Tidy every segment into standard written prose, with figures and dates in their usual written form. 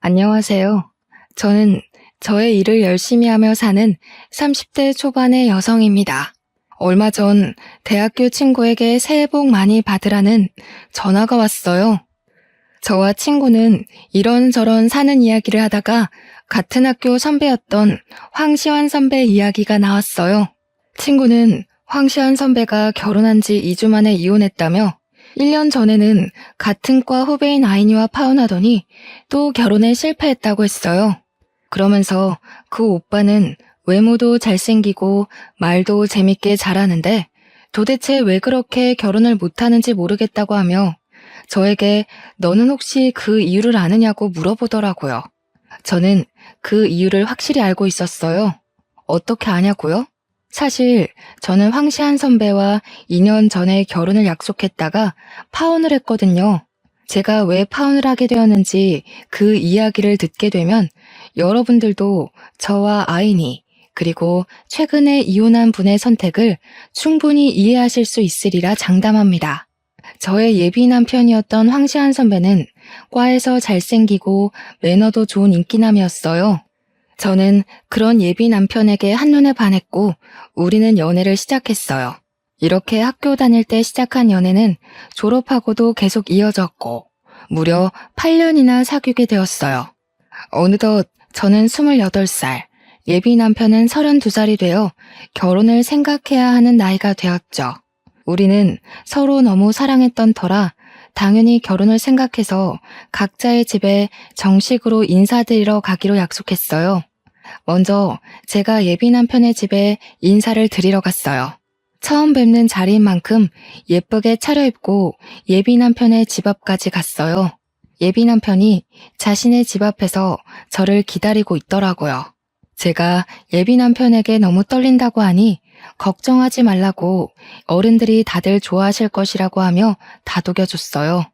안녕하세요. 저는 저의 일을 열심히 하며 사는 30대 초반의 여성입니다. 얼마 전 대학교 친구에게 새해 복 많이 받으라는 전화가 왔어요. 저와 친구는 이런저런 사는 이야기를 하다가 같은 학교 선배였던 황시환 선배 이야기가 나왔어요. 친구는 황시환 선배가 결혼한 지 2주 만에 이혼했다며 1년 전에는 같은 과 후배인 아이니와 파혼하더니 또 결혼에 실패했다고 했어요. 그러면서 그 오빠는 외모도 잘생기고 말도 재밌게 잘하는데 도대체 왜 그렇게 결혼을 못하는지 모르겠다고 하며 저에게 너는 혹시 그 이유를 아느냐고 물어보더라고요. 저는 그 이유를 확실히 알고 있었어요. 어떻게 아냐고요? 사실 저는 황시한 선배와 2년 전에 결혼을 약속했다가 파혼을 했거든요. 제가 왜 파혼을 하게 되었는지 그 이야기를 듣게 되면 여러분들도 저와 아이니 그리고 최근에 이혼한 분의 선택을 충분히 이해하실 수 있으리라 장담합니다. 저의 예비 남편이었던 황시한 선배는 과에서 잘생기고 매너도 좋은 인기남이었어요. 저는 그런 예비 남편에게 한눈에 반했고 우리는 연애를 시작했어요. 이렇게 학교 다닐 때 시작한 연애는 졸업하고도 계속 이어졌고 무려 8년이나 사귀게 되었어요. 어느덧 저는 28살, 예비 남편은 32살이 되어 결혼을 생각해야 하는 나이가 되었죠. 우리는 서로 너무 사랑했던 터라 당연히 결혼을 생각해서 각자의 집에 정식으로 인사드리러 가기로 약속했어요. 먼저 제가 예비 남편의 집에 인사를 드리러 갔어요. 처음 뵙는 자리인 만큼 예쁘게 차려입고 예비 남편의 집 앞까지 갔어요. 예비 남편이 자신의 집 앞에서 저를 기다리고 있더라고요. 제가 예비 남편에게 너무 떨린다고 하니 걱정하지 말라고 어른들이 다들 좋아하실 것이라고 하며 다독여줬어요.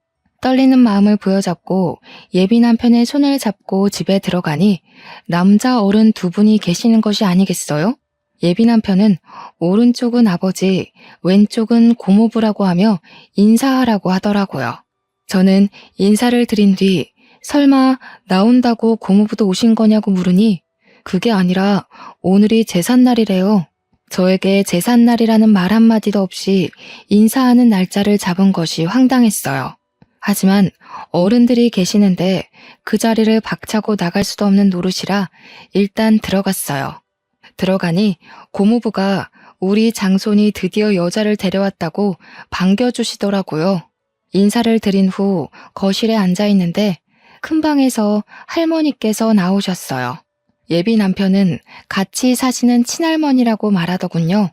떨리는 마음을 부여잡고 예비 남편의 손을 잡고 집에 들어가니 남자 어른 두 분이 계시는 것이 아니겠어요? 예비 남편은 오른쪽은 아버지, 왼쪽은 고모부라고 하며 인사하라고 하더라고요. 저는 인사를 드린 뒤 설마 나온다고 고모부도 오신 거냐고 물으니 그게 아니라 오늘이 제삿날이래요. 저에게 제삿날이라는 말 한마디도 없이 인사하는 날짜를 잡은 것이 황당했어요. 하지만 어른들이 계시는데 그 자리를 박차고 나갈 수도 없는 노릇이라 일단 들어갔어요. 들어가니 고모부가 우리 장손이 드디어 여자를 데려왔다고 반겨주시더라고요. 인사를 드린 후 거실에 앉아 있는데 큰 방에서 할머니께서 나오셨어요. 예비 남편은 같이 사시는 친할머니라고 말하더군요.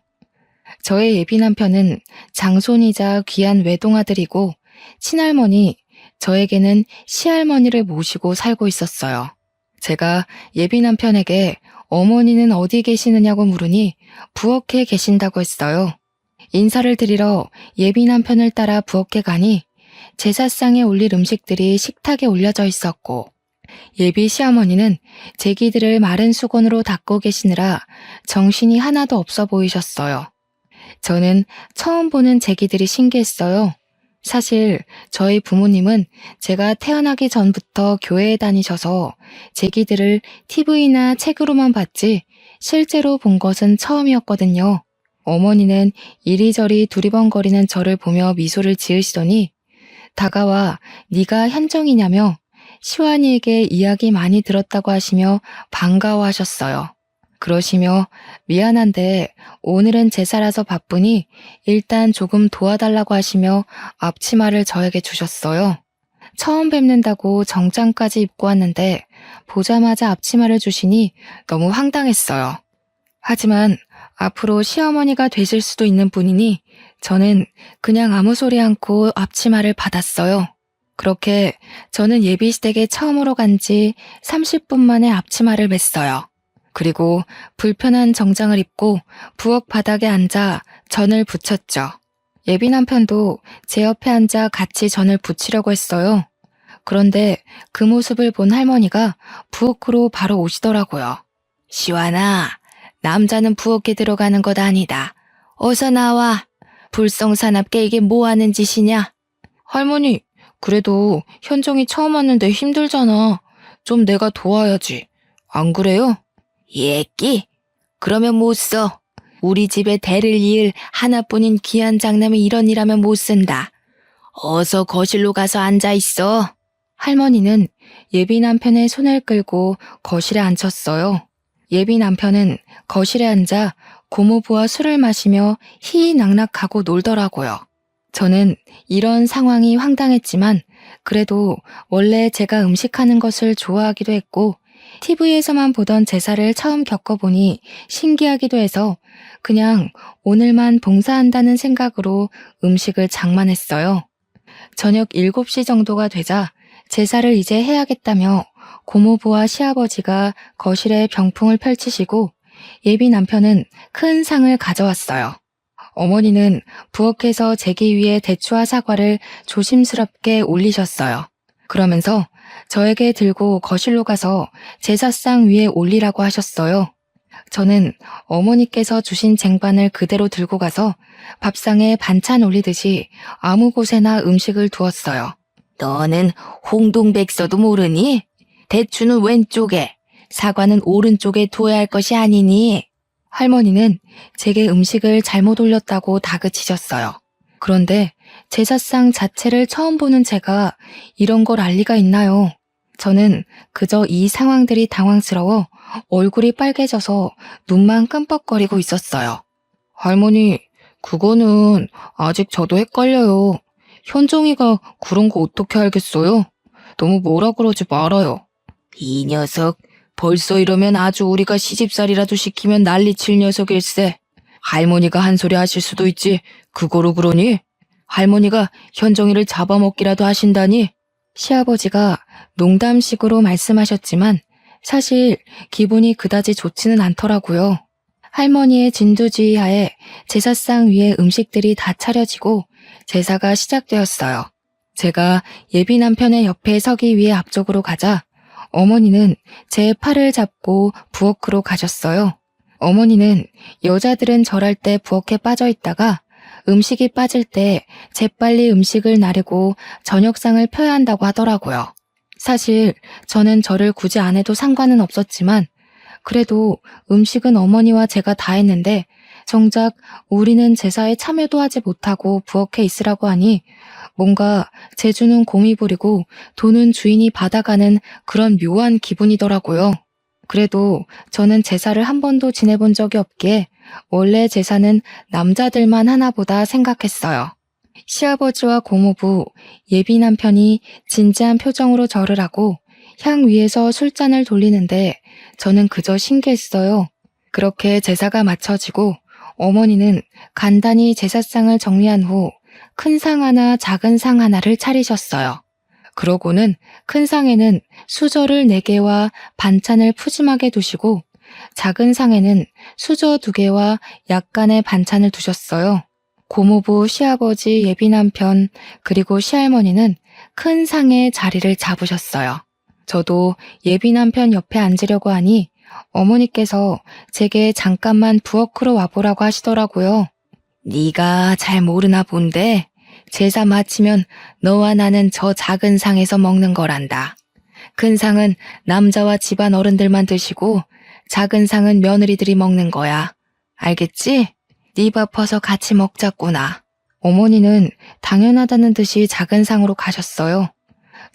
저의 예비 남편은 장손이자 귀한 외동아들이고 친할머니, 저에게는 시할머니를 모시고 살고 있었어요. 제가 예비 남편에게 어머니는 어디 계시느냐고 물으니 부엌에 계신다고 했어요. 인사를 드리러 예비 남편을 따라 부엌에 가니 제사상에 올릴 음식들이 식탁에 올려져 있었고 예비 시어머니는 제기들을 마른 수건으로 닦고 계시느라 정신이 하나도 없어 보이셨어요. 저는 처음 보는 제기들이 신기했어요. 사실 저희 부모님은 제가 태어나기 전부터 교회에 다니셔서 제기들을 TV나 책으로만 봤지 실제로 본 것은 처음이었거든요. 어머니는 이리저리 두리번거리는 저를 보며 미소를 지으시더니 다가와 네가 현정이냐며 시완이에게 이야기 많이 들었다고 하시며 반가워하셨어요. 그러시며 미안한데 오늘은 제사라서 바쁘니 일단 조금 도와달라고 하시며 앞치마를 저에게 주셨어요. 처음 뵙는다고 정장까지 입고 왔는데 보자마자 앞치마를 주시니 너무 황당했어요. 하지만 앞으로 시어머니가 되실 수도 있는 분이니 저는 그냥 아무 소리 않고 앞치마를 받았어요. 그렇게 저는 예비시댁에 처음으로 간 지 30분 만에 앞치마를 맸어요. 그리고 불편한 정장을 입고 부엌 바닥에 앉아 전을 부쳤죠. 예비 남편도 제 옆에 앉아 같이 전을 부치려고 했어요. 그런데 그 모습을 본 할머니가 부엌으로 바로 오시더라고요. 시완아, 남자는 부엌에 들어가는 것 아니다. 어서 나와. 불성사납게 이게 뭐 하는 짓이냐? 할머니, 그래도 현정이 처음 왔는데 힘들잖아. 좀 내가 도와야지. 안 그래요? 예끼? 그러면 못 써. 우리 집에 대를 이을 하나뿐인 귀한 장남이 이런 일하면 못 쓴다. 어서 거실로 가서 앉아 있어. 할머니는 예비 남편의 손을 끌고 거실에 앉혔어요. 예비 남편은 거실에 앉아 고모부와 술을 마시며 희희낙낙하고 놀더라고요. 저는 이런 상황이 황당했지만 그래도 원래 제가 음식하는 것을 좋아하기도 했고 TV에서만 보던 제사를 처음 겪어보니 신기하기도 해서 그냥 오늘만 봉사한다는 생각으로 음식을 장만했어요. 저녁 7시 정도가 되자 제사를 이제 해야겠다며 고모부와 시아버지가 거실에 병풍을 펼치시고 예비 남편은 큰 상을 가져왔어요. 어머니는 부엌에서 제기 위에 대추와 사과를 조심스럽게 올리셨어요. 그러면서 저에게 들고 거실로 가서 제사상 위에 올리라고 하셨어요. 저는 어머니께서 주신 쟁반을 그대로 들고 가서 밥상에 반찬 올리듯이 아무 곳에나 음식을 두었어요. 너는 홍동백서도 모르니? 대추는 왼쪽에, 사과는 오른쪽에 두어야 할 것이 아니니? 할머니는 제게 음식을 잘못 올렸다고 다그치셨어요. 그런데 제사상 자체를 처음 보는 제가 이런 걸 알 리가 있나요? 저는 그저 이 상황들이 당황스러워 얼굴이 빨개져서 눈만 끔뻑거리고 있었어요. 할머니, 그거는 아직 저도 헷갈려요. 현정이가 그런 거 어떻게 알겠어요? 너무 뭐라 그러지 말아요. 이 녀석, 벌써 이러면 아주 우리가 시집살이라도 시키면 난리칠 녀석일세. 할머니가 한 소리 하실 수도 있지. 그거로 그러니? 할머니가 현정이를 잡아먹기라도 하신다니? 시아버지가 농담식으로 말씀하셨지만 사실 기분이 그다지 좋지는 않더라고요. 할머니의 진두지휘 하에 제사상 위에 음식들이 다 차려지고 제사가 시작되었어요. 제가 예비 남편의 옆에 서기 위해 앞쪽으로 가자 어머니는 제 팔을 잡고 부엌으로 가셨어요. 어머니는 여자들은 절할 때 부엌에 빠져 있다가 음식이 빠질 때 재빨리 음식을 나르고 저녁상을 펴야 한다고 하더라고요. 사실 저는 절을 굳이 안 해도 상관은 없었지만 그래도 음식은 어머니와 제가 다 했는데 정작 우리는 제사에 참여도 하지 못하고 부엌에 있으라고 하니 뭔가 재주는 곰이 부리고 돈은 주인이 받아가는 그런 묘한 기분이더라고요. 그래도 저는 제사를 한 번도 지내본 적이 없기에 원래 제사는 남자들만 하나 보다 생각했어요. 시아버지와 고모부, 예비 남편이 진지한 표정으로 절을 하고 향 위에서 술잔을 돌리는데 저는 그저 신기했어요. 그렇게 제사가 마쳐지고 어머니는 간단히 제사상을 정리한 후 큰 상 하나, 작은 상 하나를 차리셨어요. 그러고는 큰 상에는 수저를 4개와 반찬을 푸짐하게 두시고 작은 상에는 수저 2개와 약간의 반찬을 두셨어요. 고모부, 시아버지, 예비 남편, 그리고 시할머니는 큰 상에 자리를 잡으셨어요. 저도 예비 남편 옆에 앉으려고 하니 어머니께서 제게 잠깐만 부엌으로 와보라고 하시더라고요. 네가 잘 모르나 본데 제사 마치면 너와 나는 저 작은 상에서 먹는 거란다. 큰 상은 남자와 집안 어른들만 드시고 작은 상은 며느리들이 먹는 거야. 알겠지? 네 밥 퍼서 같이 먹자꾸나. 어머니는 당연하다는 듯이 작은 상으로 가셨어요.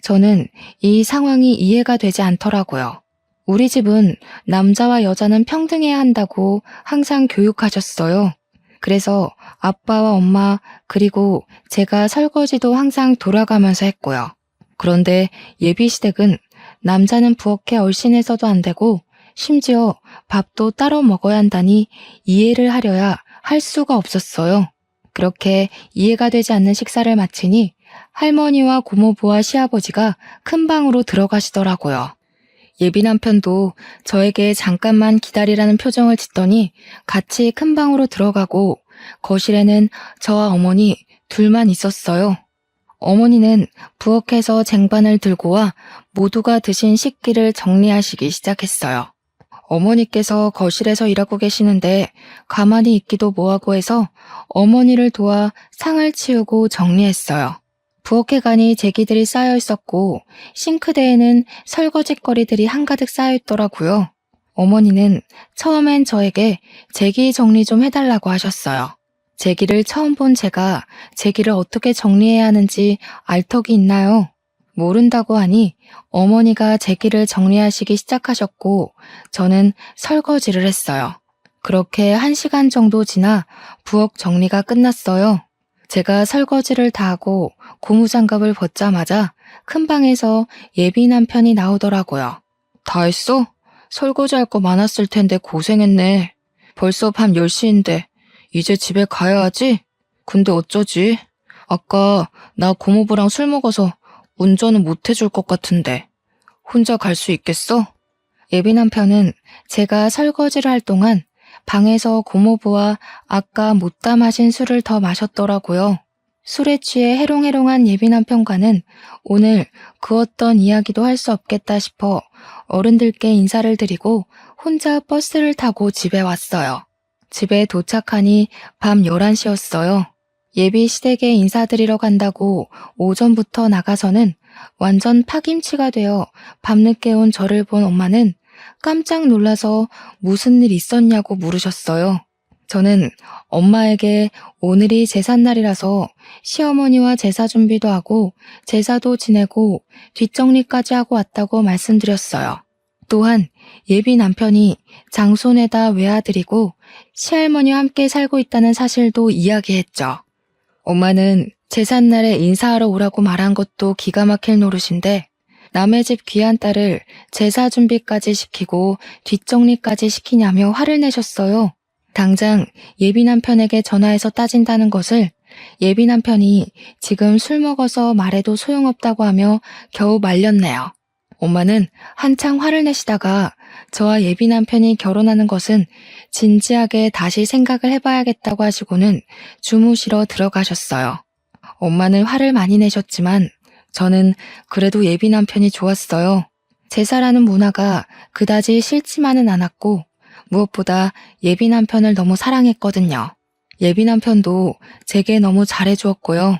저는 이 상황이 이해가 되지 않더라고요. 우리 집은 남자와 여자는 평등해야 한다고 항상 교육하셨어요. 그래서 아빠와 엄마 그리고 제가 설거지도 항상 돌아가면서 했고요. 그런데 예비시댁은 남자는 부엌에 얼씬해서도 안 되고 심지어 밥도 따로 먹어야 한다니 이해를 하려야 할 수가 없었어요. 그렇게 이해가 되지 않는 식사를 마치니 할머니와 고모부와 시아버지가 큰 방으로 들어가시더라고요. 예비 남편도 저에게 잠깐만 기다리라는 표정을 짓더니 같이 큰 방으로 들어가고 거실에는 저와 어머니 둘만 있었어요. 어머니는 부엌에서 쟁반을 들고 와 모두가 드신 식기를 정리하시기 시작했어요. 어머니께서 거실에서 일하고 계시는데 가만히 있기도 뭐하고 해서 어머니를 도와 상을 치우고 정리했어요. 부엌에가니 제기들이 쌓여 있었고 싱크대에는 설거짓거리들이 한가득 쌓여 있더라고요. 어머니는 처음엔 저에게 제기 정리 좀 해달라고 하셨어요. 제기를 처음 본 제가 제기를 어떻게 정리해야 하는지 알 턱이 있나요? 모른다고 하니 어머니가 제기를 정리하시기 시작하셨고 저는 설거지를 했어요. 그렇게 1시간 정도 지나 부엌 정리가 끝났어요. 제가 설거지를 다 하고 고무장갑을 벗자마자 큰 방에서 예비 남편이 나오더라고요. 다 했어? 설거지할 거 많았을 텐데 고생했네. 벌써 밤 10시인데 이제 집에 가야 하지? 근데 어쩌지? 아까 나 고모부랑 술 먹어서 운전은 못 해줄 것 같은데 혼자 갈 수 있겠어? 예비 남편은 제가 설거지를 할 동안 방에서 고모부와 아까 못다 마신 술을 더 마셨더라고요. 술에 취해 해롱해롱한 예비 남편과는 오늘 그 어떤 이야기도 할 수 없겠다 싶어 어른들께 인사를 드리고 혼자 버스를 타고 집에 왔어요. 집에 도착하니 밤 11시였어요. 예비 시댁에 인사드리러 간다고 오전부터 나가서는 완전 파김치가 되어 밤늦게 온 저를 본 엄마는 깜짝 놀라서 무슨 일 있었냐고 물으셨어요. 저는 엄마에게 오늘이 제삿날이라서 시어머니와 제사 준비도 하고 제사도 지내고 뒷정리까지 하고 왔다고 말씀드렸어요. 또한 예비 남편이 장손에다 외아들이고 시할머니와 함께 살고 있다는 사실도 이야기했죠. 엄마는 제삿날에 인사하러 오라고 말한 것도 기가 막힐 노릇인데 남의 집 귀한 딸을 제사 준비까지 시키고 뒷정리까지 시키냐며 화를 내셨어요. 당장 예비 남편에게 전화해서 따진다는 것을 예비 남편이 지금 술 먹어서 말해도 소용없다고 하며 겨우 말렸네요. 엄마는 한창 화를 내시다가 저와 예비 남편이 결혼하는 것은 진지하게 다시 생각을 해봐야겠다고 하시고는 주무시러 들어가셨어요. 엄마는 화를 많이 내셨지만 저는 그래도 예비 남편이 좋았어요. 제사라는 문화가 그다지 싫지만은 않았고 무엇보다 예비 남편을 너무 사랑했거든요. 예비 남편도 제게 너무 잘해주었고요.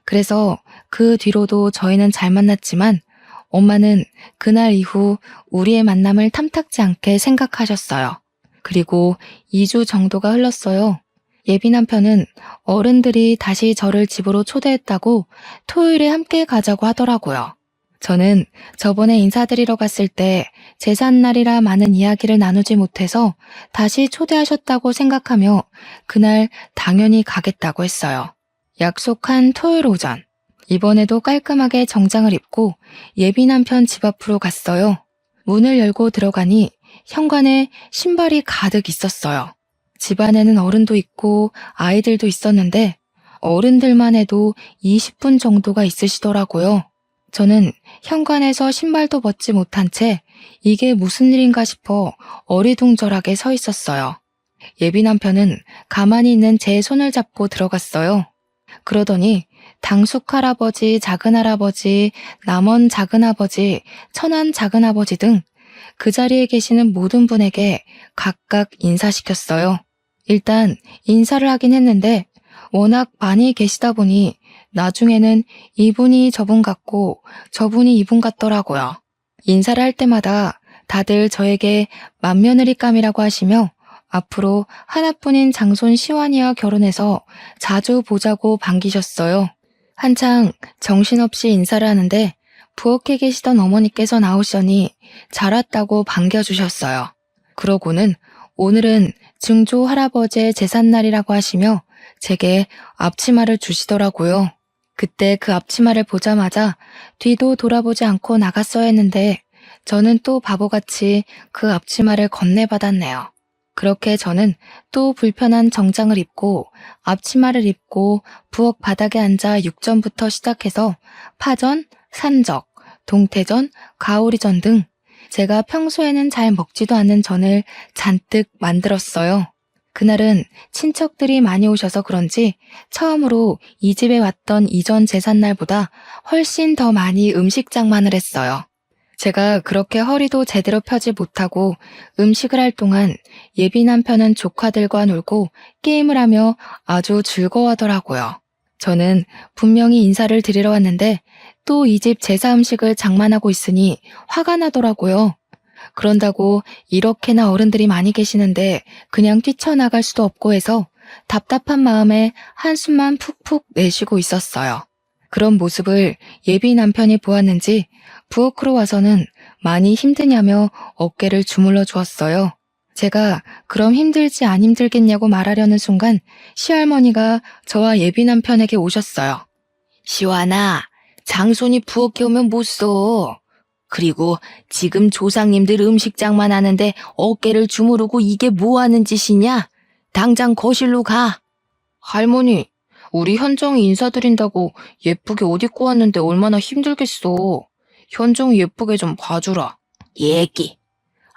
그래서 그 뒤로도 저희는 잘 만났지만 엄마는 그날 이후 우리의 만남을 탐탁지 않게 생각하셨어요. 그리고 2주 정도가 흘렀어요. 예비 남편은 어른들이 다시 저를 집으로 초대했다고 토요일에 함께 가자고 하더라고요. 저는 저번에 인사드리러 갔을 때 제삿날이라 많은 이야기를 나누지 못해서 다시 초대하셨다고 생각하며 그날 당연히 가겠다고 했어요. 약속한 토요일 오전, 이번에도 깔끔하게 정장을 입고 예비 남편 집 앞으로 갔어요. 문을 열고 들어가니 현관에 신발이 가득 있었어요. 집 안에는 어른도 있고 아이들도 있었는데 어른들만 해도 20분 정도가 있으시더라고요. 저는 현관에서 신발도 벗지 못한 채 이게 무슨 일인가 싶어 어리둥절하게 서 있었어요. 예비 남편은 가만히 있는 제 손을 잡고 들어갔어요. 그러더니 당숙 할아버지, 작은 할아버지, 남원 작은 아버지, 천안 작은 아버지 등 그 자리에 계시는 모든 분에게 각각 인사시켰어요. 일단 인사를 하긴 했는데 워낙 많이 계시다 보니 나중에는 이분이 저분 같고 저분이 이분 같더라고요. 인사를 할 때마다 다들 저에게 맏며느리감이라고 하시며 앞으로 하나뿐인 장손 시완이와 결혼해서 자주 보자고 반기셨어요. 한창 정신없이 인사를 하는데 부엌에 계시던 어머니께서 나오시더니 잘 왔다고 반겨주셨어요. 그러고는 오늘은 증조 할아버지의 제삿날이라고 하시며 제게 앞치마를 주시더라고요. 그때 그 앞치마를 보자마자 뒤도 돌아보지 않고 나갔어야 했는데 저는 또 바보같이 그 앞치마를 건네받았네요. 그렇게 저는 또 불편한 정장을 입고 앞치마를 입고 부엌 바닥에 앉아 육전부터 시작해서 파전, 산적, 동태전, 가오리전 등 제가 평소에는 잘 먹지도 않는 전을 잔뜩 만들었어요. 그날은 친척들이 많이 오셔서 그런지 처음으로 이 집에 왔던 이전 제삿날보다 훨씬 더 많이 음식 장만을 했어요. 제가 그렇게 허리도 제대로 펴지 못하고 음식을 할 동안 예비 남편은 조카들과 놀고 게임을 하며 아주 즐거워하더라고요. 저는 분명히 인사를 드리러 왔는데 또 이 집 제사 음식을 장만하고 있으니 화가 나더라고요. 그런다고 이렇게나 어른들이 많이 계시는데 그냥 뛰쳐나갈 수도 없고 해서 답답한 마음에 한숨만 푹푹 내쉬고 있었어요. 그런 모습을 예비 남편이 보았는지 부엌으로 와서는 많이 힘드냐며 어깨를 주물러 주었어요. 제가 그럼 힘들지 안 힘들겠냐고 말하려는 순간 시할머니가 저와 예비 남편에게 오셨어요. 시완아, 장손이 부엌에 오면 못 써. 그리고 지금 조상님들 음식장만 하는데 어깨를 주무르고 이게 뭐 하는 짓이냐? 당장 거실로 가. 할머니, 우리 현정이 인사드린다고 예쁘게 옷 입고 왔는데 얼마나 힘들겠어. 현정이 예쁘게 좀 봐주라. 예끼.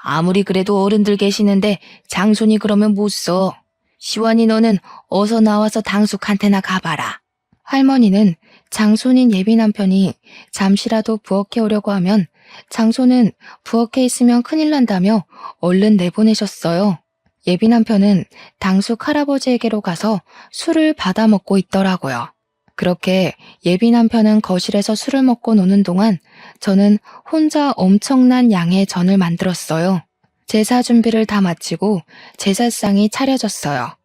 아무리 그래도 어른들 계시는데 장손이 그러면 못 써. 시완이 너는 어서 나와서 당숙한테나 가봐라. 할머니는 장손인 예비 남편이 잠시라도 부엌에 오려고 하면 장손은 부엌에 있으면 큰일 난다며 얼른 내보내셨어요. 예비 남편은 당숙 할아버지에게로 가서 술을 받아 먹고 있더라고요. 그렇게 예비 남편은 거실에서 술을 먹고 노는 동안 저는 혼자 엄청난 양의 전을 만들었어요. 제사 준비를 다 마치고 제사상이 차려졌어요.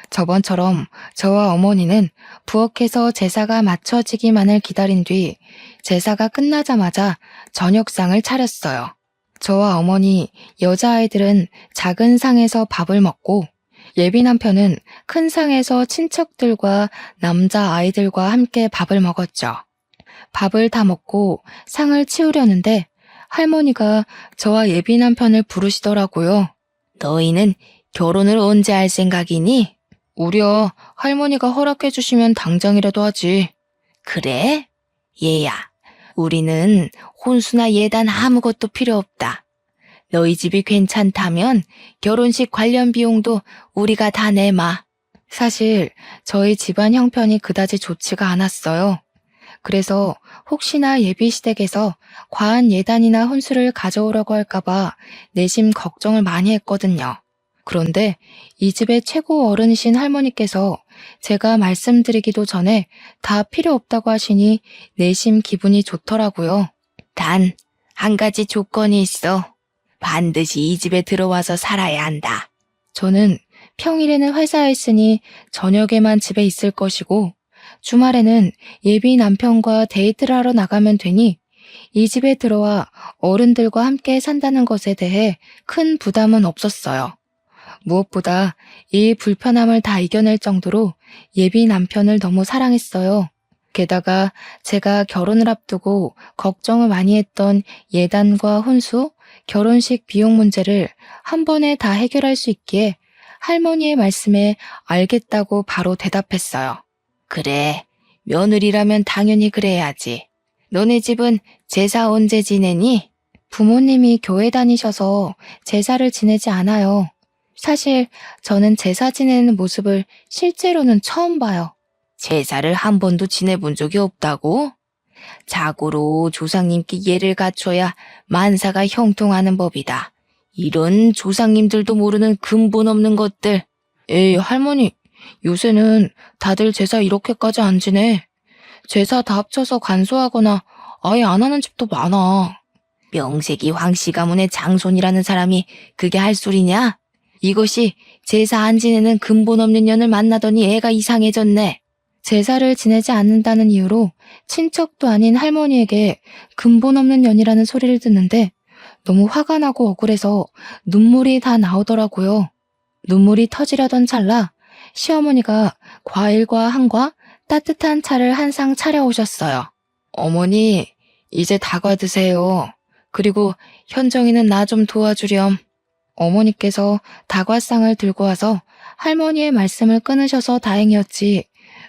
저번처럼 저와 어머니는 부엌에서 제사가 마쳐지기만을 기다린 뒤 제사가 끝나자마자 저녁상을 차렸어요. 저와 어머니, 여자아이들은 작은 상에서 밥을 먹고 예비 남편은 큰 상에서 친척들과 남자아이들과 함께 밥을 먹었죠. 밥을 다 먹고 상을 치우려는데 할머니가 저와 예비 남편을 부르시더라고요. 너희는 결혼을 언제 할 생각이니? 우려 할머니가 허락해 주시면 당장이라도 하지. 그래? 얘야, 우리는 혼수나 예단 아무것도 필요 없다. 너희 집이 괜찮다면 결혼식 관련 비용도 우리가 다 내마. 사실 저희 집안 형편이 그다지 좋지가 않았어요. 그래서 혹시나 예비시댁에서 과한 예단이나 혼수를 가져오려고 할까봐 내심 걱정을 많이 했거든요. 그런데 이 집의 최고 어른이신 할머니께서 제가 말씀드리기도 전에 다 필요 없다고 하시니 내심 기분이 좋더라고요. 단, 한 가지 조건이 있어. 반드시 이 집에 들어와서 살아야 한다. 저는 평일에는 회사에 있으니 저녁에만 집에 있을 것이고 주말에는 예비 남편과 데이트를 하러 나가면 되니 이 집에 들어와 어른들과 함께 산다는 것에 대해 큰 부담은 없었어요. 무엇보다 이 불편함을 다 이겨낼 정도로 예비 남편을 너무 사랑했어요. 게다가 제가 결혼을 앞두고 걱정을 많이 했던 예단과 혼수, 결혼식 비용 문제를 한 번에 다 해결할 수 있기에 할머니의 말씀에 알겠다고 바로 대답했어요. 그래, 며느리라면 당연히 그래야지. 너네 집은 제사 언제 지내니? 부모님이 교회 다니셔서 제사를 지내지 않아요. 사실 저는 제사 지내는 모습을 실제로는 처음 봐요. 제사를 한 번도 지내본 적이 없다고? 자고로 조상님께 예를 갖춰야 만사가 형통하는 법이다. 이런 조상님들도 모르는 근본 없는 것들. 에이, 할머니, 요새는 다들 제사 이렇게까지 안 지내. 제사 다 합쳐서 간소하거나 아예 안 하는 집도 많아. 명색이 황씨 가문의 장손이라는 사람이 그게 할 소리냐? 이것이 제사 안 지내는 근본 없는 년을 만나더니 애가 이상해졌네. 제사를 지내지 않는다는 이유로 친척도 아닌 할머니에게 근본 없는 년이라는 소리를 듣는데 너무 화가 나고 억울해서 눈물이 다 나오더라고요. 눈물이 터지려던 찰나 시어머니가 과일과 한과 따뜻한 차를 한 상 차려오셨어요. 어머니, 이제 다과 드세요. 그리고 현정이는 나 좀 도와주렴. 어머니께서 다과상을 들고 와서 할머니의 말씀을 끊으셔서 다행이었지.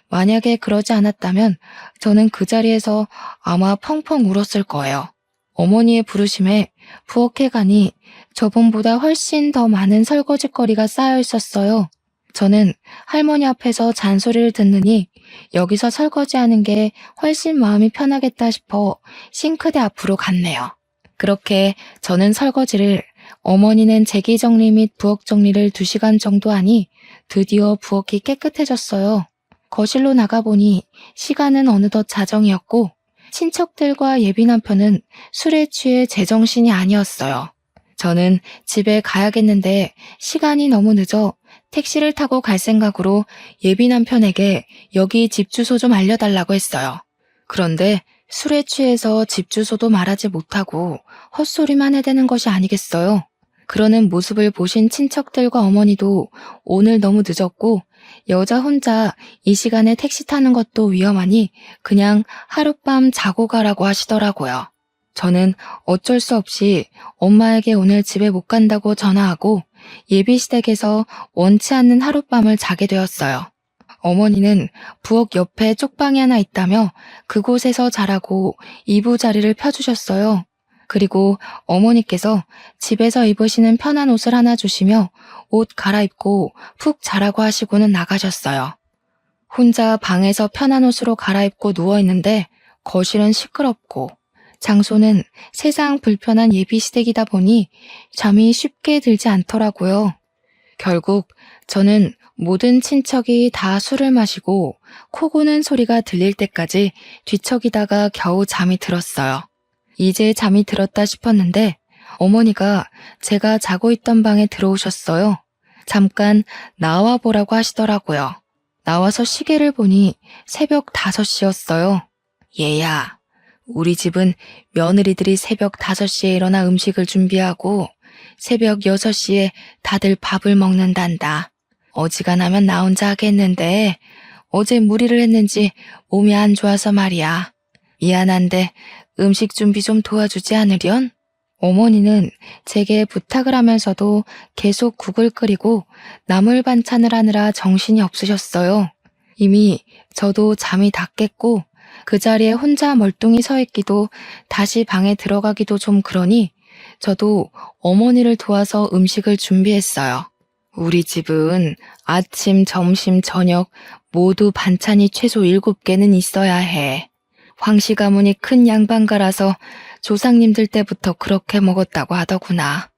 만약에 그러지 않았다면 저는 그 자리에서 아마 펑펑 울었을 거예요. 어머니의 부르심에 부엌에 가니 저번보다 훨씬 더 많은 설거지거리가 쌓여 있었어요. 저는 할머니 앞에서 잔소리를 듣느니 여기서 설거지하는 게 훨씬 마음이 편하겠다 싶어 싱크대 앞으로 갔네요. 그렇게 저는 설거지를, 어머니는 제기 정리 및 부엌 정리를 2시간 정도 하니 드디어 부엌이 깨끗해졌어요. 거실로 나가보니 시간은 어느덧 자정이었고 친척들과 예비 남편은 술에 취해 제정신이 아니었어요. 저는 집에 가야겠는데 시간이 너무 늦어 택시를 타고 갈 생각으로 예비 남편에게 여기 집 주소 좀 알려달라고 했어요. 그런데 술에 취해서 집 주소도 말하지 못하고 헛소리만 해대는 것이 아니겠어요? 그러는 모습을 보신 친척들과 어머니도 오늘 너무 늦었고 여자 혼자 이 시간에 택시 타는 것도 위험하니 그냥 하룻밤 자고 가라고 하시더라고요. 저는 어쩔 수 없이 엄마에게 오늘 집에 못 간다고 전화하고 예비시댁에서 원치 않는 하룻밤을 자게 되었어요. 어머니는 부엌 옆에 쪽방이 하나 있다며 그곳에서 자라고 이부자리를 펴주셨어요. 그리고 어머니께서 집에서 입으시는 편한 옷을 하나 주시며 옷 갈아입고 푹 자라고 하시고는 나가셨어요. 혼자 방에서 편한 옷으로 갈아입고 누워있는데 거실은 시끄럽고 장소는 세상 불편한 예비시댁이다 보니 잠이 쉽게 들지 않더라고요. 결국 저는 모든 친척이 다 술을 마시고 코 고는 소리가 들릴 때까지 뒤척이다가 겨우 잠이 들었어요. 이제 잠이 들었다 싶었는데 어머니가 제가 자고 있던 방에 들어오셨어요. 잠깐 나와 보라고 하시더라고요. 나와서 시계를 보니 새벽 5시였어요. 얘야, 우리 집은 며느리들이 새벽 5시에 일어나 음식을 준비하고 새벽 6시에 다들 밥을 먹는단다. 어지간하면 나 혼자 하겠는데 어제 무리를 했는지 몸이 안 좋아서 말이야. 미안한데 음식 준비 좀 도와주지 않으련? 어머니는 제게 부탁을 하면서도 계속 국을 끓이고 나물 반찬을 하느라 정신이 없으셨어요. 이미 저도 잠이 다 깼고 그 자리에 혼자 멀뚱히 서 있기도 다시 방에 들어가기도 좀 그러니 저도 어머니를 도와서 음식을 준비했어요. 우리 집은 아침, 점심, 저녁 모두 반찬이 최소 7개는 있어야 해. 황씨 가문이 큰 양반가라서 조상님들 때부터 그렇게 먹었다고 하더구나.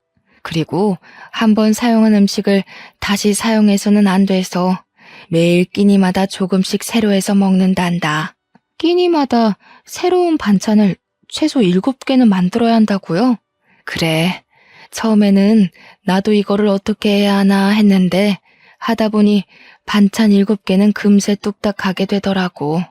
그리고 한번 사용한 음식을 다시 사용해서는 안 돼서 매일 끼니마다 조금씩 새로 해서 먹는단다. 끼니마다 새로운 반찬을 최소 7개는 만들어야 한다고요? 그래. 처음에는 나도 이거를 어떻게 해야 하나 했는데 하다 보니 반찬 7개는 금세 뚝딱 가게 되더라고.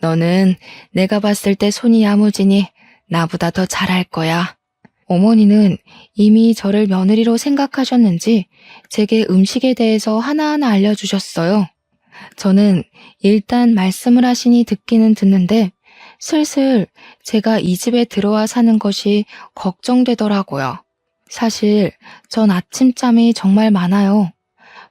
너는 내가 봤을 때 손이 야무지니 나보다 더 잘할 거야. 어머니는 이미 저를 며느리로 생각하셨는지 제게 음식에 대해서 하나하나 알려주셨어요. 저는 일단 말씀을 하시니 듣기는 듣는데 슬슬 제가 이 집에 들어와 사는 것이 걱정되더라고요. 사실 전 아침잠이 정말 많아요.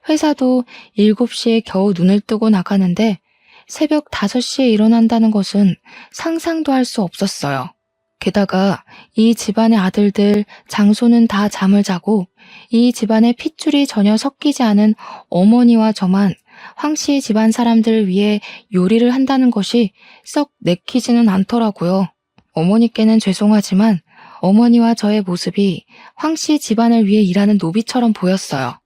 회사도 7시에 겨우 눈을 뜨고 나가는데 새벽 5시에 일어난다는 것은 상상도 할 수 없었어요. 게다가 이 집안의 아들들, 장손은 다 잠을 자고 이 집안에 핏줄이 전혀 섞이지 않은 어머니와 저만 황씨 집안 사람들을 위해 요리를 한다는 것이 썩 내키지는 않더라고요. 어머니께는 죄송하지만 어머니와 저의 모습이 황씨 집안을 위해 일하는 노비처럼 보였어요.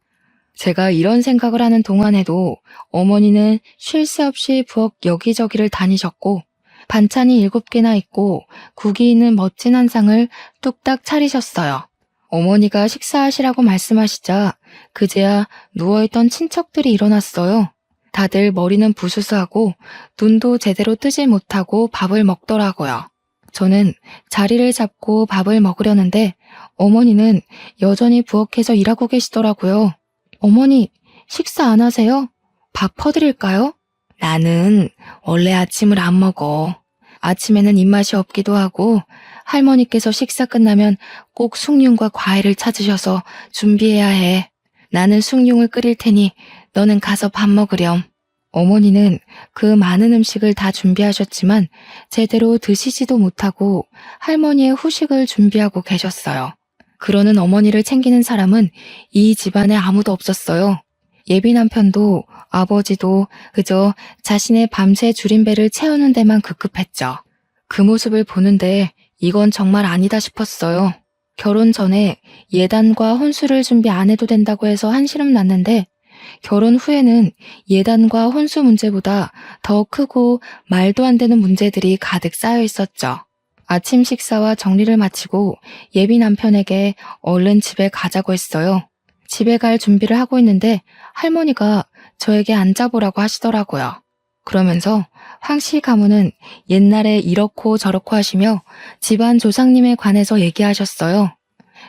제가 이런 생각을 하는 동안에도 어머니는 쉴 새 없이 부엌 여기저기를 다니셨고 반찬이 7개나 있고 국이 있는 멋진 한 상을 뚝딱 차리셨어요. 어머니가 식사하시라고 말씀하시자 그제야 누워있던 친척들이 일어났어요. 다들 머리는 부스스하고 눈도 제대로 뜨지 못하고 밥을 먹더라고요. 저는 자리를 잡고 밥을 먹으려는데 어머니는 여전히 부엌에서 일하고 계시더라고요. 어머니, 식사 안 하세요? 밥 퍼드릴까요? 나는 원래 아침을 안 먹어. 아침에는 입맛이 없기도 하고 할머니께서 식사 끝나면 꼭 숭늉과 과일을 찾으셔서 준비해야 해. 나는 숭늉을 끓일 테니 너는 가서 밥 먹으렴. 어머니는 그 많은 음식을 다 준비하셨지만 제대로 드시지도 못하고 할머니의 후식을 준비하고 계셨어요. 그러는 어머니를 챙기는 사람은 이 집안에 아무도 없었어요. 예비 남편도 아버지도 그저 자신의 밤새 줄인 배를 채우는 데만 급급했죠. 그 모습을 보는데 이건 정말 아니다 싶었어요. 결혼 전에 예단과 혼수를 준비 안 해도 된다고 해서 한시름 났는데 결혼 후에는 예단과 혼수 문제보다 더 크고 말도 안 되는 문제들이 가득 쌓여 있었죠. 아침 식사와 정리를 마치고 예비 남편에게 얼른 집에 가자고 했어요. 집에 갈 준비를 하고 있는데 할머니가 저에게 앉아보라고 하시더라고요. 그러면서 황씨 가문은 옛날에 이렇고 저렇고 하시며 집안 조상님에 관해서 얘기하셨어요.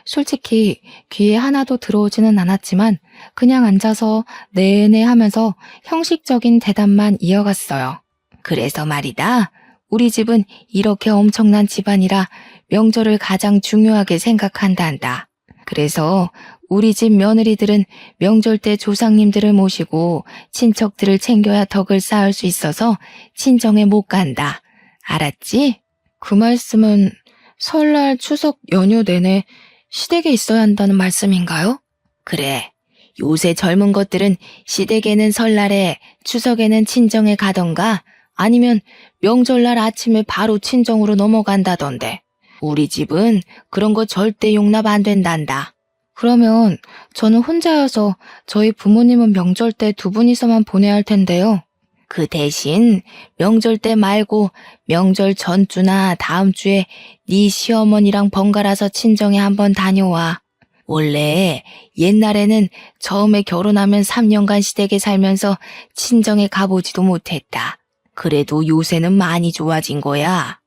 솔직히 귀에 하나도 들어오지는 않았지만 그냥 앉아서 네네 하면서 형식적인 대답만 이어갔어요. 그래서 말이다. 우리 집은 이렇게 엄청난 집안이라 명절을 가장 중요하게 생각한단다. 그래서 우리 집 며느리들은 명절 때 조상님들을 모시고 친척들을 챙겨야 덕을 쌓을 수 있어서 친정에 못 간다. 알았지? 그 말씀은 설날 추석 연휴 내내 시댁에 있어야 한다는 말씀인가요? 그래. 요새 젊은 것들은 시댁에는 설날에 추석에는 친정에 가던가 아니면 명절날 아침에 바로 친정으로 넘어간다던데. 우리 집은 그런 거 절대 용납 안 된단다. 그러면 저는 혼자여서 저희 부모님은 명절 때 두 분이서만 보내야 할 텐데요. 그 대신 명절 때 말고 명절 전주나 다음 주에 네 시어머니랑 번갈아서 친정에 한번 다녀와. 원래 옛날에는 처음에 결혼하면 3년간 시댁에 살면서 친정에 가보지도 못했다. 그래도 요새는 많이 좋아진 거야.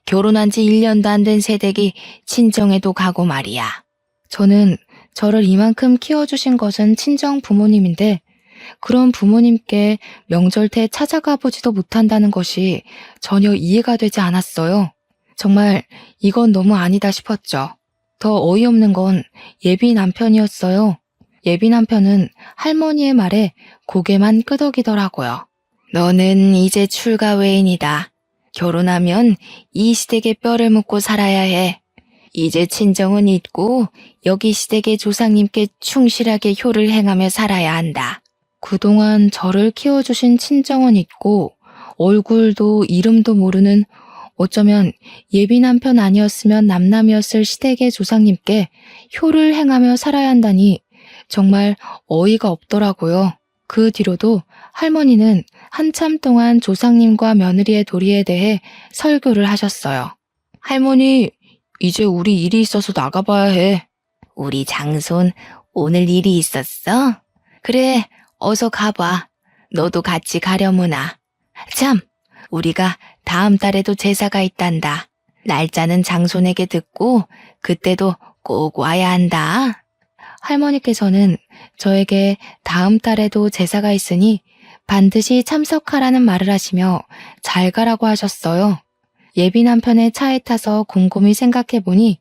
결혼한 지 1년도 안 된 새댁이 친정에도 가고 말이야. 저는 저를 이만큼 키워주신 것은 친정 부모님인데 그런 부모님께 명절 때 찾아가 보지도 못한다는 것이 전혀 이해가 되지 않았어요. 정말 이건 너무 아니다 싶었죠. 더 어이없는 건 예비 남편이었어요. 예비 남편은 할머니의 말에 고개만 끄덕이더라고요. 너는 이제 출가 외인이다. 결혼하면 이 시댁에 뼈를 묻고 살아야 해. 이제 친정은 잊고 여기 시댁의 조상님께 충실하게 효를 행하며 살아야 한다. 그동안 저를 키워주신 친정은 잊고 얼굴도 이름도 모르는 어쩌면 예비 남편 아니었으면 남남이었을 시댁의 조상님께 효를 행하며 살아야 한다니 정말 어이가 없더라고요. 그 뒤로도 할머니는 한참 동안 조상님과 며느리의 도리에 대해 설교를 하셨어요. 할머니, 이제 우리 일이 있어서 나가봐야 해. 우리 장손 오늘 일이 있었어? 그래, 어서 가봐. 너도 같이 가려무나. 참, 우리가 다음 달에도 제사가 있단다. 날짜는 장손에게 듣고 그때도 꼭 와야 한다. 할머니께서는 저에게 다음 달에도 제사가 있으니 반드시 참석하라는 말을 하시며 잘 가라고 하셨어요. 예비 남편의 차에 타서 곰곰이 생각해보니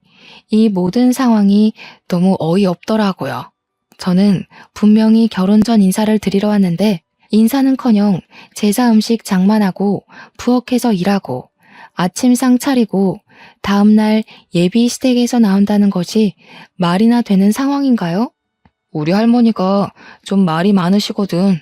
이 모든 상황이 너무 어이없더라고요. 저는 분명히 결혼 전 인사를 드리러 왔는데 인사는커녕 제사 음식 장만하고 부엌에서 일하고 아침상 차리고 다음날 예비 시댁에서 나온다는 것이 말이나 되는 상황인가요? 우리 할머니가 좀 말이 많으시거든.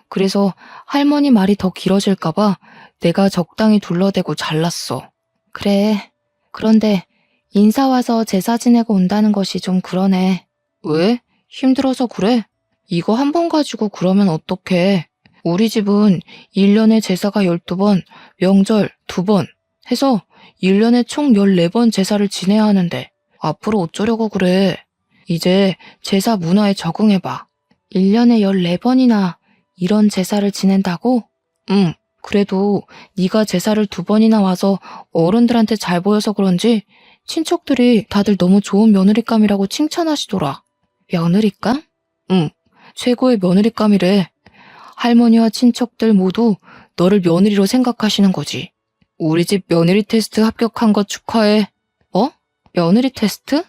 그래서 할머니 말이 더 길어질까봐 내가 적당히 둘러대고 잘랐어. 그래. 그런데 인사 와서 제사 지내고 온다는 것이 좀 그러네. 왜? 힘들어서 그래? 이거 한 번 가지고 그러면 어떡해. 우리 집은 1년에 제사가 12번, 명절 2번 해서 1년에 총 14번 제사를 지내야 하는데 앞으로 어쩌려고 그래. 이제 제사 문화에 적응해봐. 1년에 14번이나 이런 제사를 지낸다고? 응. 그래도 네가 제사를 2번이나 와서 어른들한테 잘 보여서 그런지 친척들이 다들 너무 좋은 며느리감이라고 칭찬하시더라. 며느리감? 응. 최고의 며느리감이래. 할머니와 친척들 모두 너를 며느리로 생각하시는 거지. 우리 집 며느리 테스트 합격한 거 축하해. 어? 며느리 테스트?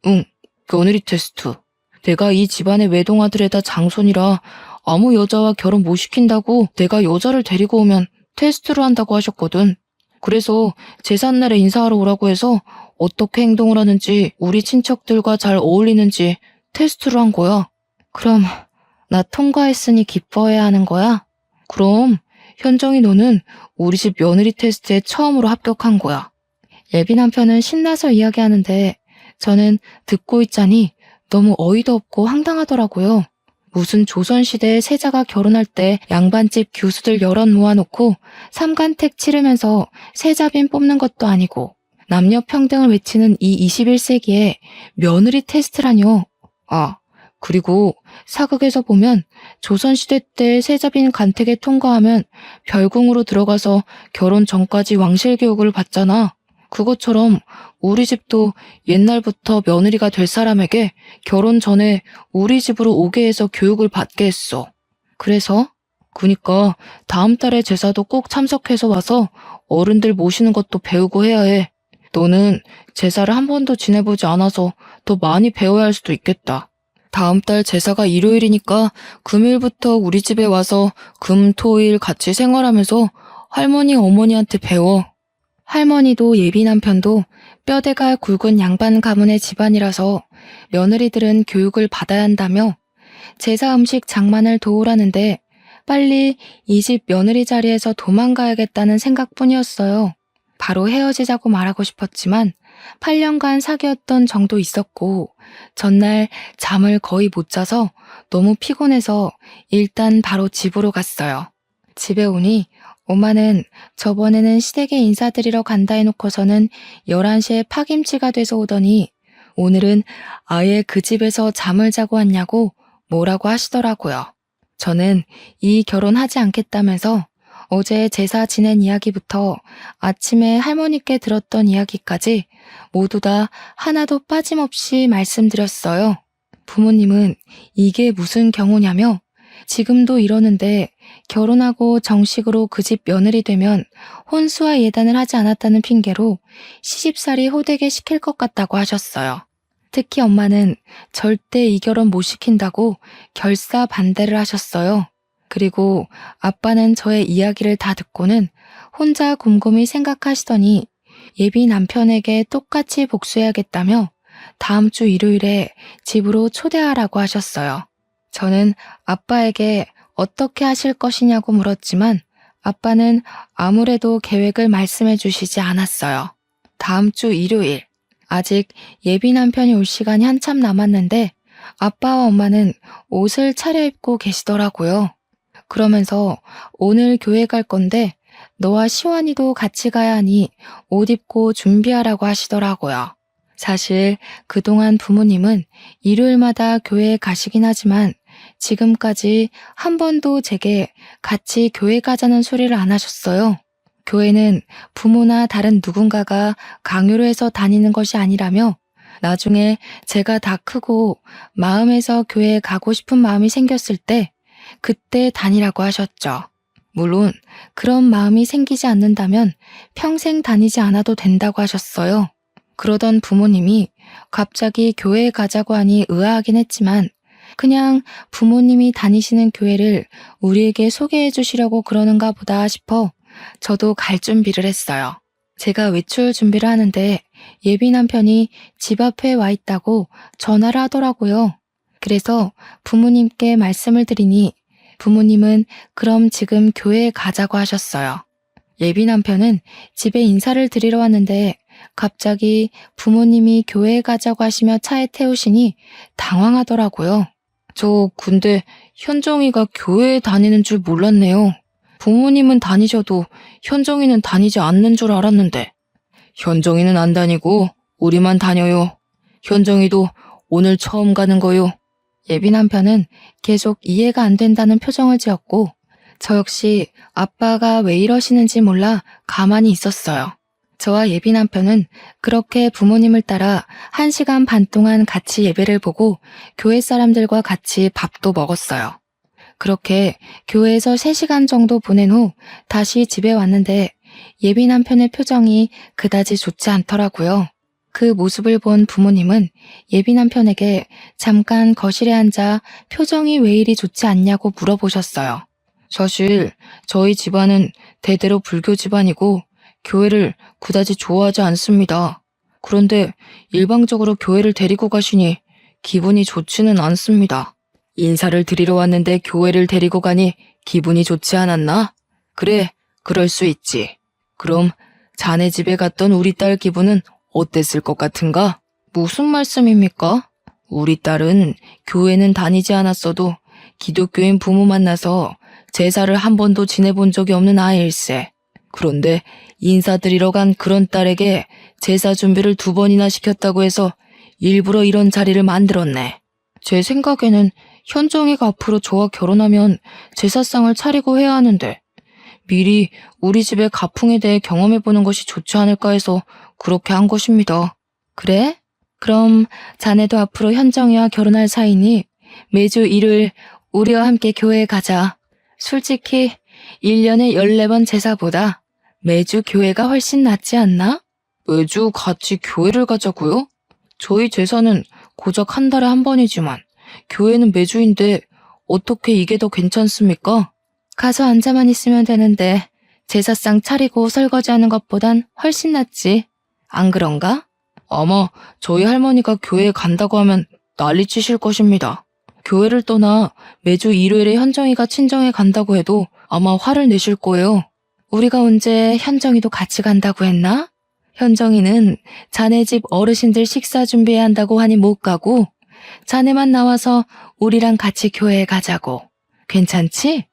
응, 며느리 테스트. 내가 이 집안의 외동아들에다 장손이라 아무 여자와 결혼 못 시킨다고 내가 여자를 데리고 오면 테스트를 한다고 하셨거든. 그래서 제삿날에 인사하러 오라고 해서 어떻게 행동을 하는지 우리 친척들과 잘 어울리는지 테스트를 한 거야. 그럼 나 통과했으니 기뻐해야 하는 거야? 그럼 현정이 너는 우리 집 며느리 테스트에 처음으로 합격한 거야. 예비 남편은 신나서 이야기하는데 저는 듣고 있자니 너무 어이도 없고 황당하더라고요. 무슨 조선시대에 세자가 결혼할 때 양반집 교수들 여럿 모아놓고 삼간택 치르면서 세자빈 뽑는 것도 아니고 남녀 평등을 외치는 이 21세기에 며느리 테스트라뇨. 아, 그리고 사극에서 보면 조선시대 때 세자빈 간택에 통과하면 별궁으로 들어가서 결혼 전까지 왕실 교육을 받잖아. 그것처럼 우리 집도 옛날부터 며느리가 될 사람에게 결혼 전에 우리 집으로 오게 해서 교육을 받게 했어. 그니까 다음 달에 제사도 꼭 참석해서 와서 어른들 모시는 것도 배우고 해야 해. 너는 제사를 한 번도 지내보지 않아서 더 많이 배워야 할 수도 있겠다. 다음 달 제사가 일요일이니까 금요일부터 우리 집에 와서 금, 토, 일 같이 생활하면서 할머니, 어머니한테 배워. 할머니도 예비 남편도 뼈대가 굵은 양반 가문의 집안이라서 며느리들은 교육을 받아야 한다며 제사 음식 장만을 도우라는데 빨리 이 집 며느리 자리에서 도망가야겠다는 생각뿐이었어요. 바로 헤어지자고 말하고 싶었지만 8년간 사귀었던 정도 있었고 전날 잠을 거의 못 자서 너무 피곤해서 일단 바로 집으로 갔어요. 집에 오니 엄마는 저번에는 시댁에 인사드리러 간다 해놓고서는 11시에 파김치가 돼서 오더니 오늘은 아예 그 집에서 잠을 자고 왔냐고 뭐라고 하시더라고요. 저는 이 결혼하지 않겠다면서 어제 제사 지낸 이야기부터 아침에 할머니께 들었던 이야기까지 모두 다 하나도 빠짐없이 말씀드렸어요. 부모님은 이게 무슨 경우냐며 지금도 이러는데 결혼하고 정식으로 그 집 며느리 되면 혼수와 예단을 하지 않았다는 핑계로 시집살이 호되게 시킬 것 같다고 하셨어요. 특히 엄마는 절대 이 결혼 못 시킨다고 결사 반대를 하셨어요. 그리고 아빠는 저의 이야기를 다 듣고는 혼자 곰곰이 생각하시더니 예비 남편에게 똑같이 복수해야겠다며 다음 주 일요일에 집으로 초대하라고 하셨어요. 저는 아빠에게 어떻게 하실 것이냐고 물었지만 아빠는 아무래도 계획을 말씀해 주시지 않았어요. 다음 주 일요일, 아직 예비 남편이 올 시간이 한참 남았는데 아빠와 엄마는 옷을 차려입고 계시더라고요. 그러면서 오늘 교회 갈 건데 너와 시완이도 같이 가야 하니 옷 입고 준비하라고 하시더라고요. 사실 그동안 부모님은 일요일마다 교회에 가시긴 하지만 지금까지 한 번도 제게 같이 교회 가자는 소리를 안 하셨어요. 교회는 부모나 다른 누군가가 강요로 해서 다니는 것이 아니라며 나중에 제가 다 크고 마음에서 교회에 가고 싶은 마음이 생겼을 때 그때 다니라고 하셨죠. 물론 그런 마음이 생기지 않는다면 평생 다니지 않아도 된다고 하셨어요. 그러던 부모님이 갑자기 교회에 가자고 하니 의아하긴 했지만 그냥 부모님이 다니시는 교회를 우리에게 소개해 주시려고 그러는가 보다 싶어 저도 갈 준비를 했어요. 제가 외출 준비를 하는데 예비 남편이 집 앞에 와 있다고 전화를 하더라고요. 그래서 부모님께 말씀을 드리니 부모님은 그럼 지금 교회에 가자고 하셨어요. 예비 남편은 집에 인사를 드리러 왔는데 갑자기 부모님이 교회에 가자고 하시며 차에 태우시니 당황하더라고요. 저 근데 현정이가 교회에 다니는 줄 몰랐네요. 부모님은 다니셔도 현정이는 다니지 않는 줄 알았는데. 현정이는 안 다니고 우리만 다녀요. 현정이도 오늘 처음 가는 거요. 예비 남편은 계속 이해가 안 된다는 표정을 지었고 저 역시 아빠가 왜 이러시는지 몰라 가만히 있었어요. 저와 예비 남편은 그렇게 부모님을 따라 1시간 반 동안 같이 예배를 보고 교회 사람들과 같이 밥도 먹었어요. 그렇게 교회에서 3시간 정도 보낸 후 다시 집에 왔는데 예비 남편의 표정이 그다지 좋지 않더라고요. 그 모습을 본 부모님은 예비 남편에게 잠깐 거실에 앉아 표정이 왜 이리 좋지 않냐고 물어보셨어요. 사실 저희 집안은 대대로 불교 집안이고 교회를 그다지 좋아하지 않습니다. 그런데 일방적으로 교회를 데리고 가시니 기분이 좋지는 않습니다. 인사를 드리러 왔는데 교회를 데리고 가니 기분이 좋지 않았나? 그래, 그럴 수 있지. 그럼 자네 집에 갔던 우리 딸 기분은 어땠을 것 같은가? 무슨 말씀입니까? 우리 딸은 교회는 다니지 않았어도 기독교인 부모 만나서 제사를 한 번도 지내본 적이 없는 아이일세. 그런데 인사드리러 간 그런 딸에게 제사 준비를 2번이나 시켰다고 해서 일부러 이런 자리를 만들었네. 제 생각에는 현정이가 앞으로 저와 결혼하면 제사상을 차리고 해야 하는데 미리 우리 집의 가풍에 대해 경험해보는 것이 좋지 않을까 해서 그렇게 한 것입니다. 그래? 그럼 자네도 앞으로 현정이와 결혼할 사이니 매주 일요일 우리와 함께 교회에 가자. 솔직히 1년에 14번 제사보다 매주 교회가 훨씬 낫지 않나? 매주 같이 교회를 가자고요? 저희 제사는 고작 한 달에 한 번이지만 교회는 매주인데 어떻게 이게 더 괜찮습니까? 가서 앉아만 있으면 되는데 제사상 차리고 설거지하는 것보단 훨씬 낫지. 안 그런가? 아마 저희 할머니가 교회에 간다고 하면 난리치실 것입니다. 교회를 떠나 매주 일요일에 현정이가 친정에 간다고 해도 아마 화를 내실 거예요. 우리가 언제 현정이도 같이 간다고 했나? 현정이는 자네 집 어르신들 식사 준비해야 한다고 하니 못 가고 자네만 나와서 우리랑 같이 교회에 가자고. 괜찮지?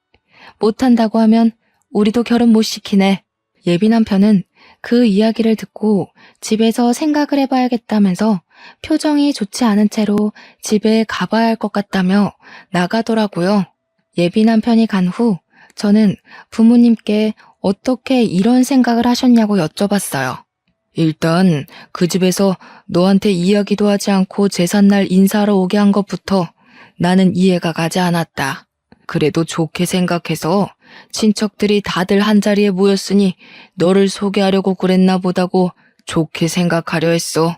못한다고 하면 우리도 결혼 못 시키네. 예비 남편은 그 이야기를 듣고 집에서 생각을 해봐야겠다면서 표정이 좋지 않은 채로 집에 가봐야 할 것 같다며 나가더라고요. 예비 남편이 간 후 저는 부모님께 어떻게 이런 생각을 하셨냐고 여쭤봤어요. 일단 그 집에서 너한테 이야기도 하지 않고 제삿날 인사하러 오게 한 것부터 나는 이해가 가지 않았다. 그래도 좋게 생각해서 친척들이 다들 한자리에 모였으니 너를 소개하려고 그랬나 보다고 좋게 생각하려 했어.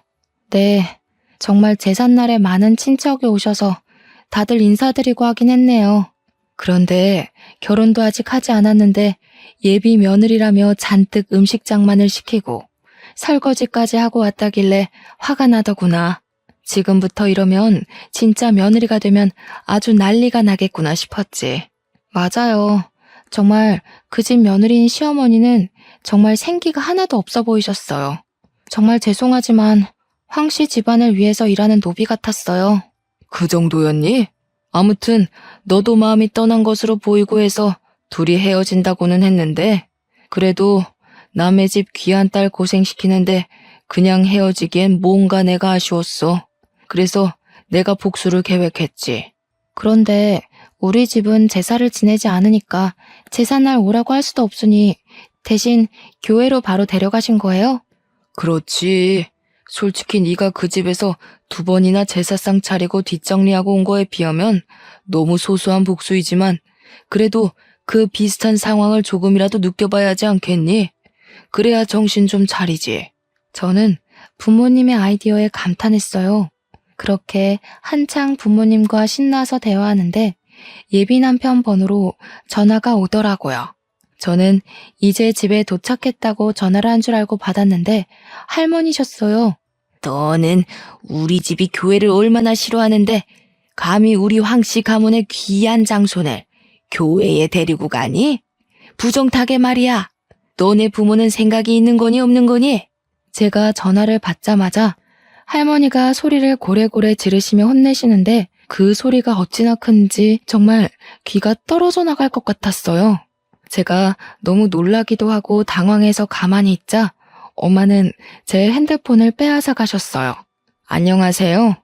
네, 정말 제삿날에 많은 친척이 오셔서 다들 인사드리고 하긴 했네요. 그런데 결혼도 아직 하지 않았는데 예비 며느리라며 잔뜩 음식 장만을 시키고 설거지까지 하고 왔다길래 화가 나더구나. 지금부터 이러면 진짜 며느리가 되면 아주 난리가 나겠구나 싶었지. 맞아요. 정말 그 집 며느리인 시어머니는 정말 생기가 하나도 없어 보이셨어요. 정말 죄송하지만 황씨 집안을 위해서 일하는 노비 같았어요. 그 정도였니? 아무튼 너도 마음이 떠난 것으로 보이고 해서 둘이 헤어진다고는 했는데 그래도 남의 집 귀한 딸 고생시키는데 그냥 헤어지기엔 뭔가 내가 아쉬웠어. 그래서 내가 복수를 계획했지. 그런데 우리 집은 제사를 지내지 않으니까 제삿날 오라고 할 수도 없으니 대신 교회로 바로 데려가신 거예요? 그렇지. 솔직히 네가 그 집에서 2번이나 제사상 차리고 뒷정리하고 온 거에 비하면 너무 소소한 복수이지만 그래도 그 비슷한 상황을 조금이라도 느껴봐야 하지 않겠니? 그래야 정신 좀 차리지. 저는 부모님의 아이디어에 감탄했어요. 그렇게 한창 부모님과 신나서 대화하는데 예비 남편 번호로 전화가 오더라고요. 저는 이제 집에 도착했다고 전화를 한 줄 알고 받았는데 할머니셨어요. 너는 우리 집이 교회를 얼마나 싫어하는데 감히 우리 황씨 가문의 귀한 장손을 교회에 데리고 가니? 부정타게 말이야. 너네 부모는 생각이 있는 거니 없는 거니? 제가 전화를 받자마자 할머니가 소리를 고래고래 지르시며 혼내시는데 그 소리가 어찌나 큰지 정말 귀가 떨어져 나갈 것 같았어요. 제가 너무 놀라기도 하고 당황해서 가만히 있자 엄마는 제 핸드폰을 빼앗아 가셨어요. 안녕하세요.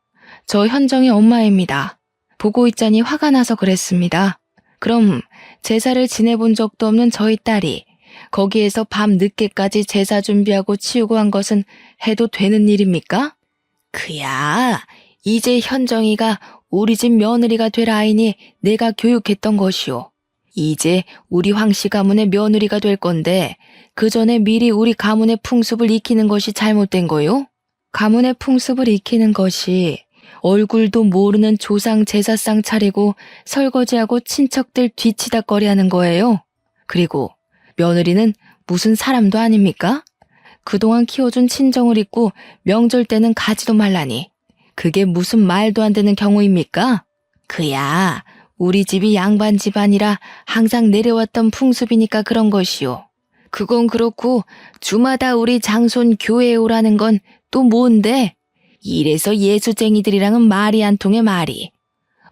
저 현정이 엄마입니다. 보고 있자니 화가 나서 그랬습니다. 그럼 제사를 지내본 적도 없는 저희 딸이 거기에서 밤 늦게까지 제사 준비하고 치우고 한 것은 해도 되는 일입니까? 그야, 이제 현정이가 우리 집 며느리가 될 아이니 내가 교육했던 것이오. 이제 우리 황씨 가문의 며느리가 될 건데 그 전에 미리 우리 가문의 풍습을 익히는 것이 잘못된 거요? 가문의 풍습을 익히는 것이 얼굴도 모르는 조상 제사상 차리고 설거지하고 친척들 뒤치다꺼리 하는 거예요. 그리고 며느리는 무슨 사람도 아닙니까? 그동안 키워준 친정을 잊고 명절 때는 가지도 말라니. 그게 무슨 말도 안 되는 경우입니까? 그야 우리 집이 양반 집안이라 항상 내려왔던 풍습이니까 그런 것이오. 그건 그렇고 주마다 우리 장손 교회에 오라는 건 또 뭔데? 이래서 예수쟁이들이랑은 말이 안 통해 말이.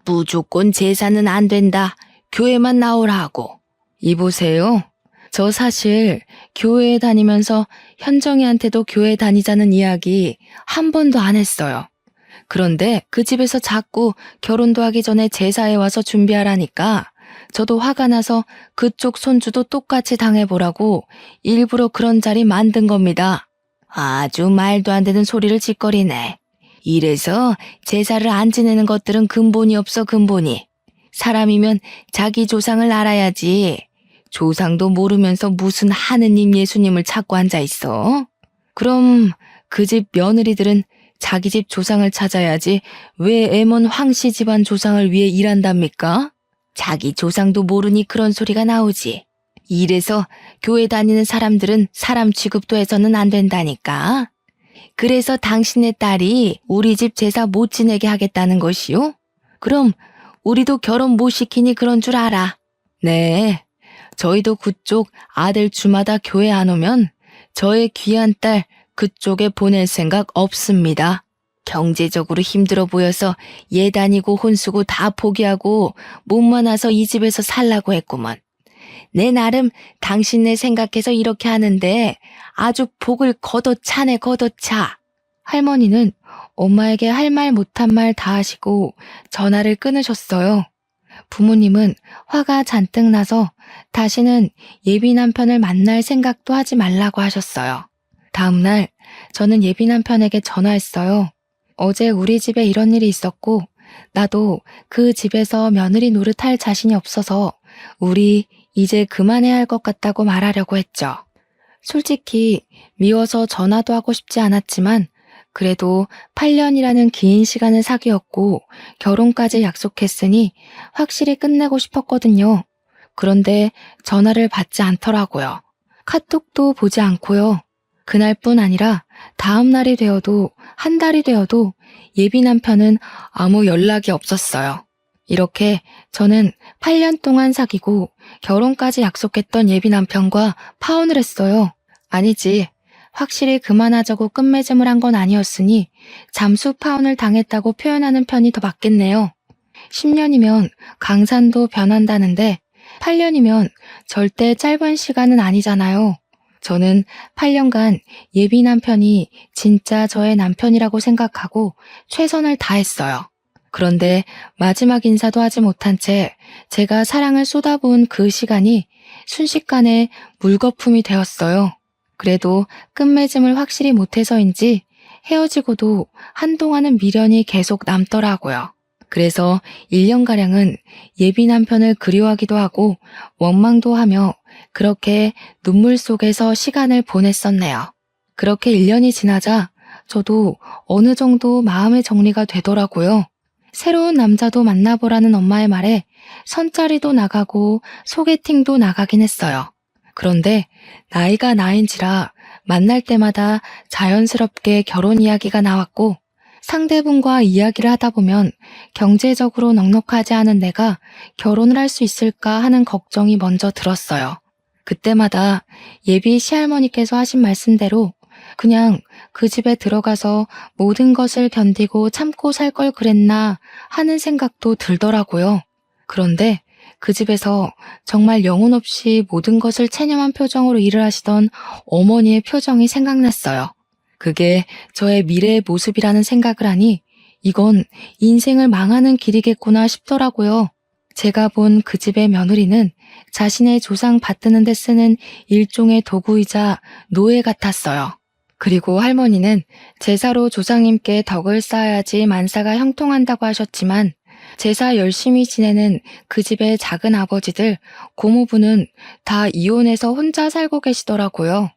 무조건 제사는 안 된다. 교회만 나오라고. 이보세요. 저 사실 교회에 다니면서 현정이한테도 교회 다니자는 이야기 한 번도 안 했어요. 그런데 그 집에서 자꾸 결혼도 하기 전에 제사에 와서 준비하라니까 저도 화가 나서 그쪽 손주도 똑같이 당해보라고 일부러 그런 자리 만든 겁니다. 아주 말도 안 되는 소리를 짓거리네. 이래서 제사를 안 지내는 것들은 근본이 없어, 근본이. 사람이면 자기 조상을 알아야지. 조상도 모르면서 무슨 하느님 예수님을 찾고 앉아있어? 그럼 그 집 며느리들은 자기 집 조상을 찾아야지 왜 애먼 황씨 집안 조상을 위해 일한답니까? 자기 조상도 모르니 그런 소리가 나오지. 이래서 교회 다니는 사람들은 사람 취급도 해서는 안 된다니까. 그래서 당신의 딸이 우리 집 제사 못 지내게 하겠다는 것이요? 그럼 우리도 결혼 못 시키니 그런 줄 알아. 네, 저희도 그쪽 아들 주마다 교회 안 오면 저의 귀한 딸 그쪽에 보낼 생각 없습니다. 경제적으로 힘들어 보여서 얘 다니고 혼수고 다 포기하고 몸만 와서 이 집에서 살라고 했구먼. 내 나름 당신네 생각해서 이렇게 하는데 아주 복을 걷어차네, 걷어차. 할머니는 엄마에게 할 말 못한 말 다 하시고 전화를 끊으셨어요. 부모님은 화가 잔뜩 나서 다시는 예비 남편을 만날 생각도 하지 말라고 하셨어요. 다음날 저는 예비 남편에게 전화했어요. 어제 우리 집에 이런 일이 있었고 나도 그 집에서 며느리 노릇할 자신이 없어서 우리 이제 그만해야 할 것 같다고 말하려고 했죠. 솔직히 미워서 전화도 하고 싶지 않았지만 그래도 8년이라는 긴 시간을 사귀었고 결혼까지 약속했으니 확실히 끝내고 싶었거든요. 그런데 전화를 받지 않더라고요. 카톡도 보지 않고요. 그날뿐 아니라 다음 날이 되어도 한 달이 되어도 예비 남편은 아무 연락이 없었어요. 이렇게 저는 8년 동안 사귀고 결혼까지 약속했던 예비 남편과 파혼을 했어요. 아니지. 확실히 그만하자고 끝맺음을 한 건 아니었으니 잠수 파혼을 당했다고 표현하는 편이 더 맞겠네요. 10년이면 강산도 변한다는데 8년이면 절대 짧은 시간은 아니잖아요. 저는 8년간 예비 남편이 진짜 저의 남편이라고 생각하고 최선을 다했어요. 그런데 마지막 인사도 하지 못한 채 제가 사랑을 쏟아부은 그 시간이 순식간에 물거품이 되었어요. 그래도 끝맺음을 확실히 못해서인지 헤어지고도 한동안은 미련이 계속 남더라고요. 그래서 1년가량은 예비 남편을 그리워하기도 하고 원망도 하며 그렇게 눈물 속에서 시간을 보냈었네요. 그렇게 1년이 지나자 저도 어느 정도 마음의 정리가 되더라고요. 새로운 남자도 만나보라는 엄마의 말에 선짜리도 나가고 소개팅도 나가긴 했어요. 그런데 나이가 나인지라 만날 때마다 자연스럽게 결혼 이야기가 나왔고 상대분과 이야기를 하다 보면 경제적으로 넉넉하지 않은 내가 결혼을 할 수 있을까 하는 걱정이 먼저 들었어요. 그때마다 예비 시할머니께서 하신 말씀대로 그냥 그 집에 들어가서 모든 것을 견디고 참고 살 걸 그랬나 하는 생각도 들더라고요. 그런데 그 집에서 정말 영혼 없이 모든 것을 체념한 표정으로 일을 하시던 어머니의 표정이 생각났어요. 그게 저의 미래의 모습이라는 생각을 하니 이건 인생을 망하는 길이겠구나 싶더라고요. 제가 본 그 집의 며느리는 자신의 조상 받드는 데 쓰는 일종의 도구이자 노예 같았어요. 그리고 할머니는 제사로 조상님께 덕을 쌓아야지 만사가 형통한다고 하셨지만 제사 열심히 지내는 그 집의 작은 아버지들, 고모부는 다 이혼해서 혼자 살고 계시더라고요.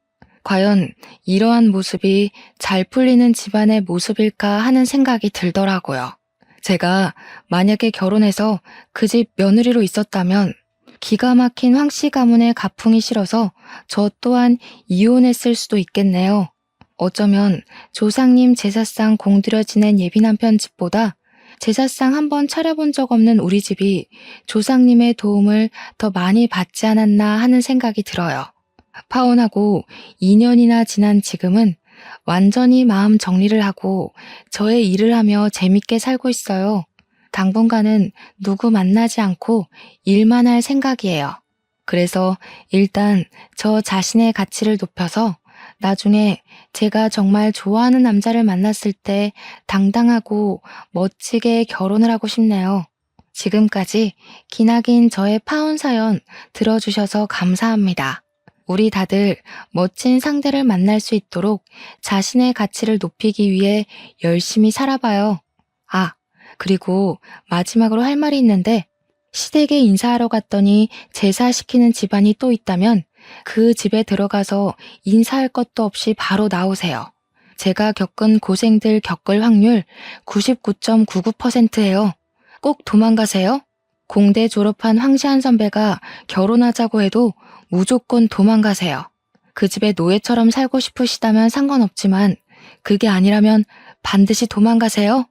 과연 이러한 모습이 잘 풀리는 집안의 모습일까 하는 생각이 들더라고요. 제가 만약에 결혼해서 그 집 며느리로 있었다면 기가 막힌 황씨 가문의 가풍이 싫어서 저 또한 이혼했을 수도 있겠네요. 어쩌면 조상님 제사상 공들여 지낸 예비 남편 집보다 제사상 한 번 차려본 적 없는 우리 집이 조상님의 도움을 더 많이 받지 않았나 하는 생각이 들어요. 파혼하고 2년이나 지난 지금은 완전히 마음 정리를 하고 저의 일을 하며 재밌게 살고 있어요. 당분간은 누구 만나지 않고 일만 할 생각이에요. 그래서 일단 저 자신의 가치를 높여서 나중에 제가 정말 좋아하는 남자를 만났을 때 당당하고 멋지게 결혼을 하고 싶네요. 지금까지 기나긴 저의 파혼 사연 들어주셔서 감사합니다. 우리 다들 멋진 상대를 만날 수 있도록 자신의 가치를 높이기 위해 열심히 살아봐요. 아, 그리고 마지막으로 할 말이 있는데 시댁에 인사하러 갔더니 제사시키는 집안이 또 있다면 그 집에 들어가서 인사할 것도 없이 바로 나오세요. 제가 겪은 고생들 겪을 확률 99.99%예요. 꼭 도망가세요. 공대 졸업한 황시한 선배가 결혼하자고 해도 무조건 도망가세요. 그 집에 노예처럼 살고 싶으시다면 상관없지만 그게 아니라면 반드시 도망가세요.